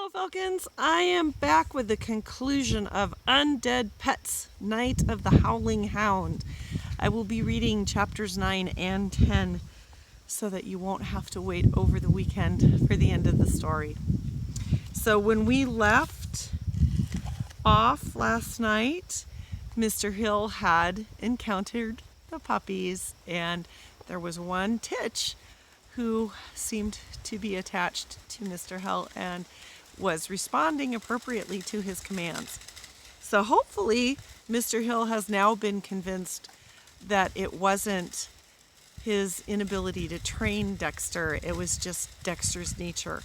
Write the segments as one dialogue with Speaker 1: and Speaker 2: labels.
Speaker 1: Hello, Falcons. I am back with the conclusion of Undead Pets, Night of the Howling Hound. I will be reading chapters 9 and 10 so that you won't have to wait over the weekend for the end of the story. So when we left off last night, Mr. Hill had encountered the puppies, and there was one Titch who seemed to be attached to Mr. Hill and was responding appropriately to his commands. So hopefully Mr. Hill has now been convinced that it wasn't his inability to train Dexter, it was just Dexter's nature,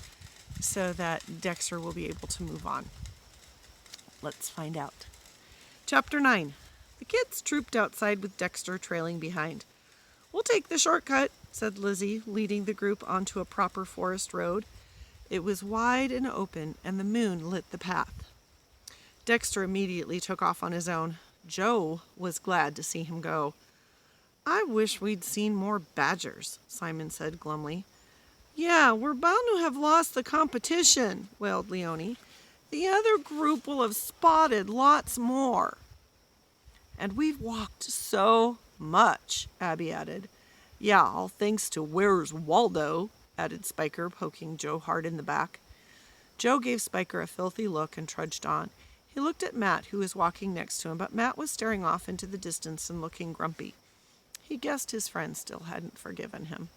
Speaker 1: so that Dexter will be able to move on. Let's find out. Chapter 9. The kids trooped outside with Dexter trailing behind. "We'll take the shortcut," said Lizzie, leading the group onto a proper forest road. It was wide and open, and the moon lit the path. Dexter immediately took off on his own. Joe was glad to see him go. "I wish we'd seen more badgers," Simon said glumly. "Yeah, we're bound to have lost the competition," wailed Leonie. "The other group will have spotted lots more." "And we've walked so much," Abby added. "Yeah, all thanks to Where's Waldo," added Spiker, poking Joe hard in the back. Joe gave Spiker a filthy look and trudged on. He looked at Matt, who was walking next to him, but Matt was staring off into the distance and looking grumpy. He guessed his friend still hadn't forgiven him.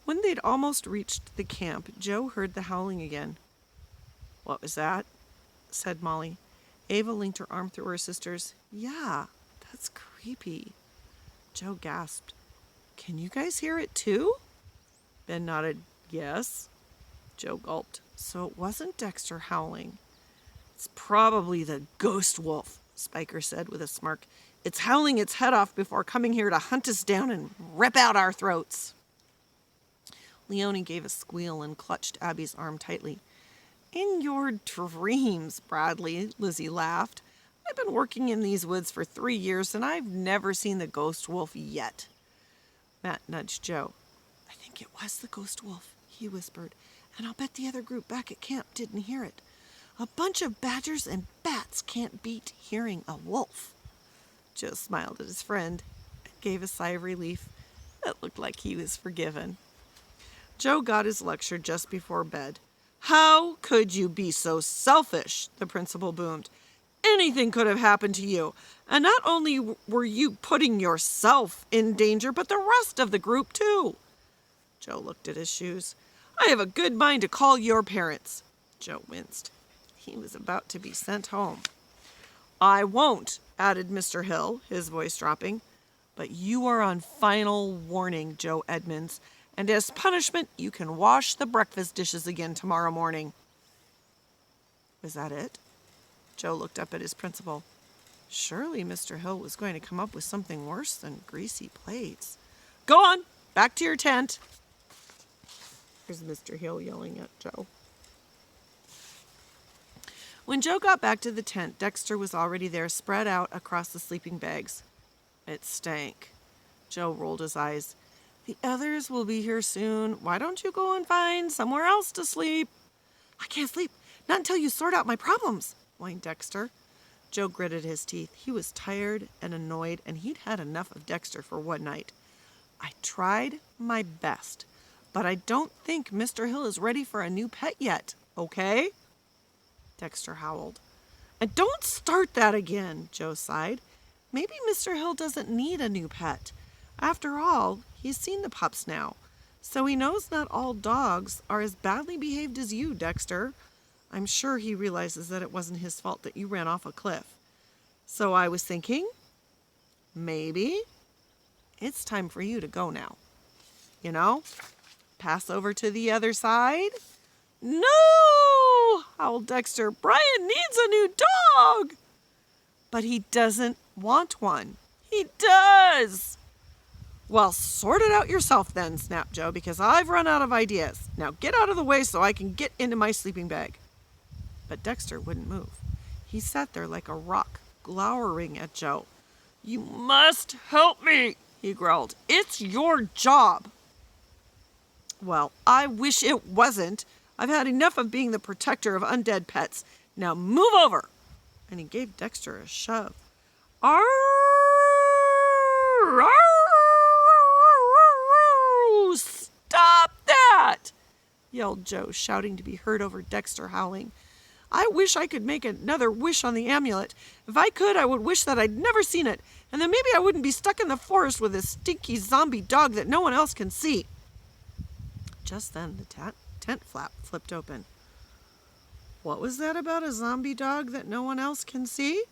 Speaker 1: When they'd almost reached the camp, Joe heard the howling again. "What was that?" said Molly. Ava linked her arm through her sister's. "Yeah, that's creepy." Joe gasped. "Can you guys hear it too?" Ben nodded. "Yes." Joe gulped. "So it wasn't Dexter howling." "It's probably the ghost wolf," Spiker said with a smirk. "It's howling its head off before coming here to hunt us down and rip out our throats." Leonie gave a squeal and clutched Abby's arm tightly. "In your dreams, Bradley," Lizzie laughed. "I've been working in these woods for 3 years, and I've never seen the ghost wolf yet." Matt nudged Joe. "I think it was the ghost wolf," he whispered, "and I'll bet the other group back at camp didn't hear it. A bunch of badgers and bats can't beat hearing a wolf." Joe smiled at his friend and gave a sigh of relief. It looked like he was forgiven. Joe got his lecture just before bed. "How could you be so selfish?" the principal boomed. "Anything could have happened to you, and not only were you putting yourself in danger, but the rest of the group too." Joe looked at his shoes. "I have a good mind to call your parents." Joe winced. He was about to be sent home. "I won't," added Mr. Hill, his voice dropping. "But you are on final warning, Joe Edmonds, and as punishment, you can wash the breakfast dishes again tomorrow morning." Was that it? Joe looked up at his principal. Surely Mr. Hill was going to come up with something worse than greasy plates. "Go on, back to your tent." Here's Mr. Hill yelling at Joe. When Joe got back to the tent, Dexter was already there, spread out across the sleeping bags. It stank. Joe rolled his eyes. "The others will be here soon. Why don't you go and find somewhere else to sleep?" "I can't sleep, not until you sort out my problems," whined Dexter. Joe gritted his teeth. He was tired and annoyed, and he'd had enough of Dexter for one night. "I tried my best, but I don't think Mr. Hill is ready for a new pet yet, okay?" Dexter howled. "And don't start that again," Joe sighed. "Maybe Mr. Hill doesn't need a new pet. After all, he's seen the pups now, so he knows not all dogs are as badly behaved as you, Dexter. I'm sure he realizes that it wasn't his fault that you ran off a cliff. So I was thinking, maybe it's time for you to go now. You know, pass over to the other side." "No!" howled Dexter. "Brian needs a new dog." "But he doesn't want one." "He does." "Well, sort it out yourself then," snapped Joe, "because I've run out of ideas. Now get out of the way so I can get into my sleeping bag." But Dexter wouldn't move. He sat there like a rock, glowering at Joe. "You must help me," he growled. "It's your job." "Well, I wish it wasn't. I've had enough of being the protector of undead pets. Now move over!" And he gave Dexter a shove. "Arr! Arr! Stop that!" yelled Joe, shouting to be heard over Dexter howling. "I wish I could make another wish on the amulet. If I could, I would wish that I'd never seen it, and then maybe I wouldn't be stuck in the forest with this stinky zombie dog that no one else can see." Just then, the tent flap flipped open. "What was that about a zombie dog that no one else can see?"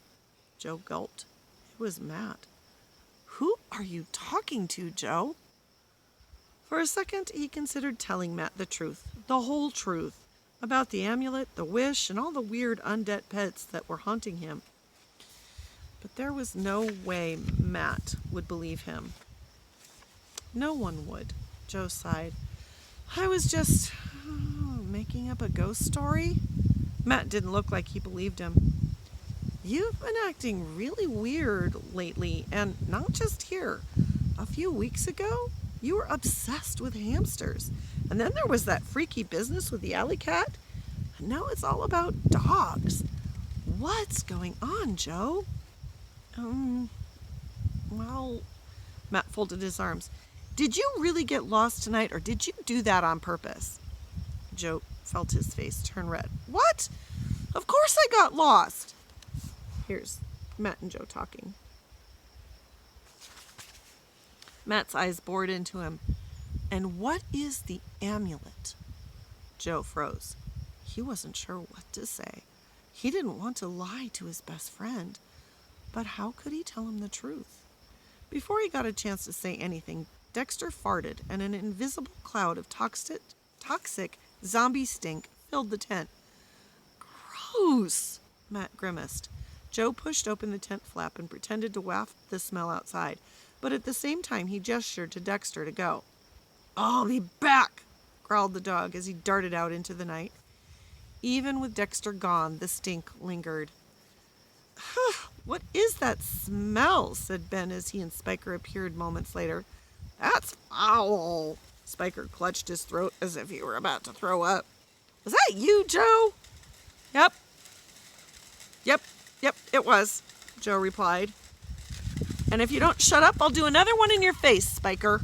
Speaker 1: Joe gulped. It was Matt. "Who are you talking to, Joe?" For a second, he considered telling Matt the truth, the whole truth, about the amulet, the wish, and all the weird undead pets that were haunting him. But there was no way Matt would believe him. No one would, Joe sighed. "I was just making up a ghost story." Matt didn't look like he believed him. "You've been acting really weird lately, and not just here. A few weeks ago, you were obsessed with hamsters. And then there was that freaky business with the alley cat. And now it's all about dogs. What's going on, Joe?" Well, Matt folded his arms. "Did you really get lost tonight, or did you do that on purpose?" Joe felt his face turn red. "What? Of course I got lost." Here's Matt and Joe talking. Matt's eyes bored into him. "And what is the amulet?" Joe froze. He wasn't sure what to say. He didn't want to lie to his best friend. But how could he tell him the truth? Before he got a chance to say anything, Dexter farted, and an invisible cloud of toxic zombie stink filled the tent. "Gross!" Matt grimaced. Joe pushed open the tent flap and pretended to waft the smell outside, but at the same time he gestured to Dexter to go. "I'll be back," growled the dog as he darted out into the night. Even with Dexter gone, the stink lingered. "What is that smell?" said Ben as he and Spiker appeared moments later. "That's foul." Spiker clutched his throat as if he were about to throw up. "Was that you, Joe?" Yep, it was," Joe replied. "And if you don't shut up, I'll do another one in your face, Spiker."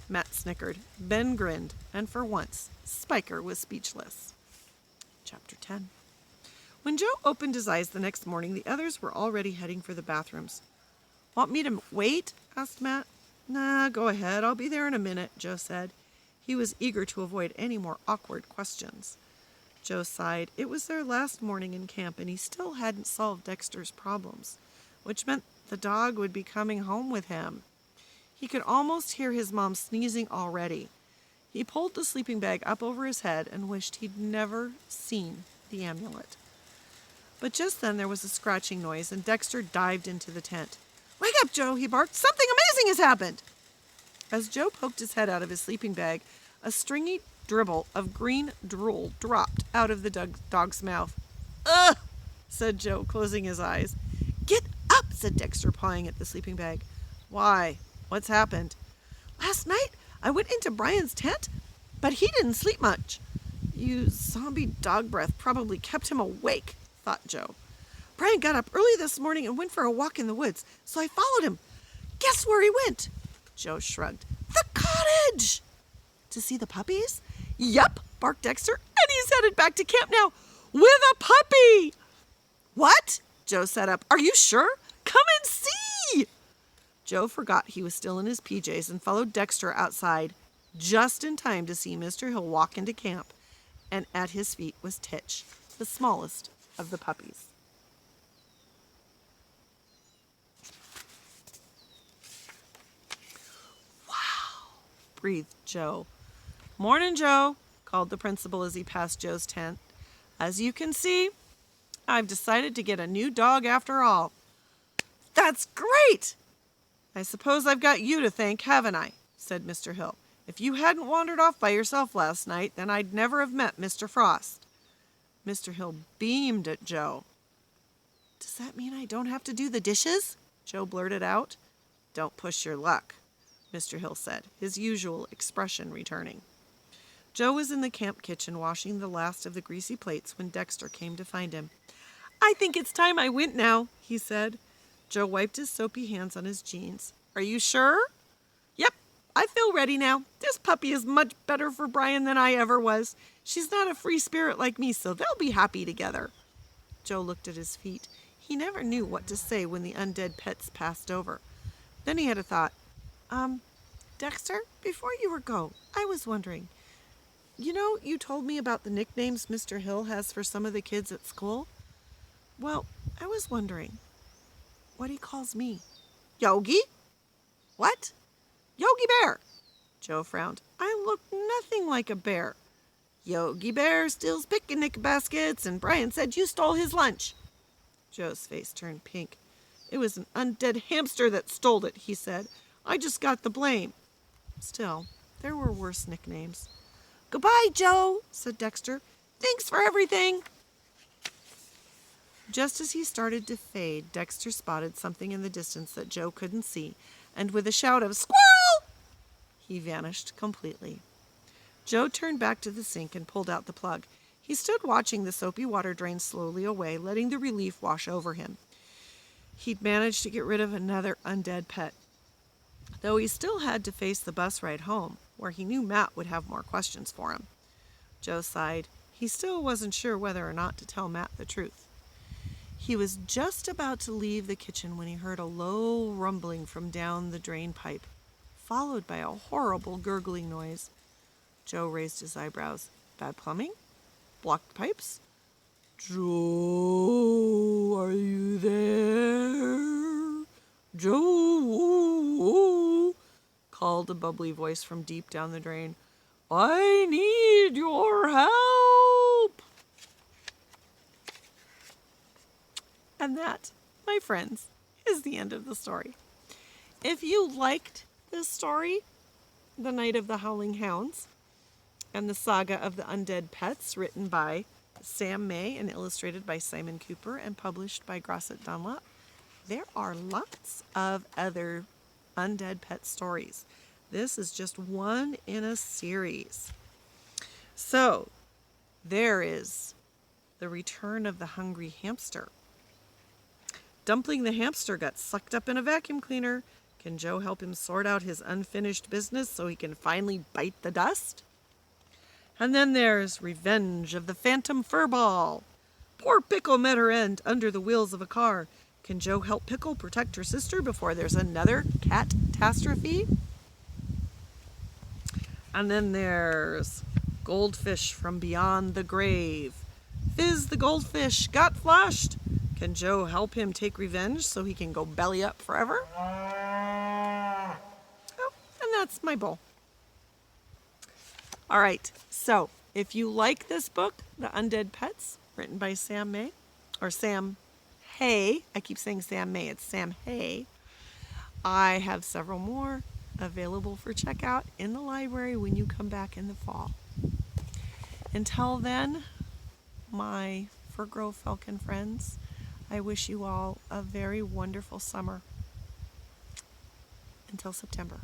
Speaker 1: Matt snickered. Ben grinned, and for once, Spiker was speechless. Chapter 10. When Joe opened his eyes the next morning, the others were already heading for the bathrooms. "Want me to wait?" asked Matt. "Nah, go ahead. I'll be there in a minute," Joe said. He was eager to avoid any more awkward questions. Joe sighed. It was their last morning in camp, and he still hadn't solved Dexter's problems, which meant the dog would be coming home with him. He could almost hear his mom sneezing already. He pulled the sleeping bag up over his head and wished he'd never seen the amulet. But just then there was a scratching noise, and Dexter dived into the tent. "Wake up, Joe," he barked. "Something amazing has happened." As Joe poked his head out of his sleeping bag, a stringy dribble of green drool dropped out of the dog's mouth. "Ugh," said Joe, closing his eyes. "Get up," said Dexter, pawing at the sleeping bag. "Why? What's happened?" "Last night I went into Brian's tent, but he didn't sleep much. You zombie dog breath probably kept him awake," thought Joe. "Brian got up early this morning and went for a walk in the woods, so I followed him. Guess where he went?" Joe shrugged. "The cottage!" "To see the puppies?" "Yep," barked Dexter, "and he's headed back to camp now with a puppy." "What?" Joe sat up. "Are you sure? Come and see!" Joe forgot he was still in his PJs and followed Dexter outside just in time to see Mr. Hill walk into camp, and at his feet was Titch, the smallest of the puppies. "Wow," breathed Joe. "Morning, Joe," called the principal as he passed Joe's tent. "As you can see, I've decided to get a new dog after all." "That's great!" "I suppose I've got you to thank, haven't I?" said Mr. Hill. "If you hadn't wandered off by yourself last night, then I'd never have met Mr. Frost." Mr. Hill beamed at Joe. "Does that mean I don't have to do the dishes?" Joe blurted out. "Don't push your luck," Mr. Hill said, his usual expression returning. Joe was in the camp kitchen washing the last of the greasy plates when Dexter came to find him. "I think it's time I went now," he said. Joe wiped his soapy hands on his jeans. "Are you sure?" "Yep, I feel ready now. This puppy is much better for Brian than I ever was. She's not a free spirit like me, so they'll be happy together." Joe looked at his feet. He never knew what to say when the undead pets passed over. Then he had a thought. Dexter, before you go, I was wondering, you told me about the nicknames Mr. Hill has for some of the kids at school? Well, I was wondering what he calls me." "Yogi?" "What?" "Yogi Bear." Joe frowned. "I look nothing like a bear." "Yogi Bear steals picnic baskets, and Brian said you stole his lunch." Joe's face turned pink. "It was an undead hamster that stole it," he said. "I just got the blame." Still, there were worse nicknames. "Goodbye, Joe," said Dexter. "Thanks for everything." Just as he started to fade, Dexter spotted something in the distance that Joe couldn't see, and with a shout of "Squirrel!" he vanished completely. Joe turned back to the sink and pulled out the plug. He stood watching the soapy water drain slowly away, letting the relief wash over him. He'd managed to get rid of another undead pet, though he still had to face the bus ride home, where he knew Matt would have more questions for him. Joe sighed. He still wasn't sure whether or not to tell Matt the truth. He was just about to leave the kitchen when he heard a low rumbling from down the drain pipe, followed by a horrible gurgling noise. Joe raised his eyebrows. Bad plumbing? Blocked pipes? "Joe, are you there? Joe," called a bubbly voice from deep down the drain. "I need your help." And that, my friends, is the end of the story. If you liked this story, The Night of the Howling Hounds, and the Saga of the Undead Pets, written by Sam May and illustrated by Simon Cooper and published by Grosset Dunlop, there are lots of other undead pet stories. This is just one in a series. So, there is The Return of the Hungry Hamster. Dumpling the hamster got sucked up in a vacuum cleaner. Can Joe help him sort out his unfinished business so he can finally bite the dust? And then there's Revenge of the Phantom Furball. Poor Pickle met her end under the wheels of a car. Can Joe help Pickle protect her sister before there's another catastrophe? And then there's Goldfish from Beyond the Grave. Fizz the goldfish got flushed. Can Joe help him take revenge so he can go belly up forever? Oh, and that's my bowl. All right, so if you like this book, The Undead Pets, written by Sam May, or Sam Hay, I keep saying Sam May, it's Sam Hay. I have several more available for checkout in the library when you come back in the fall. Until then, my Fur Grove Falcon friends, I wish you all a very wonderful summer. Until September.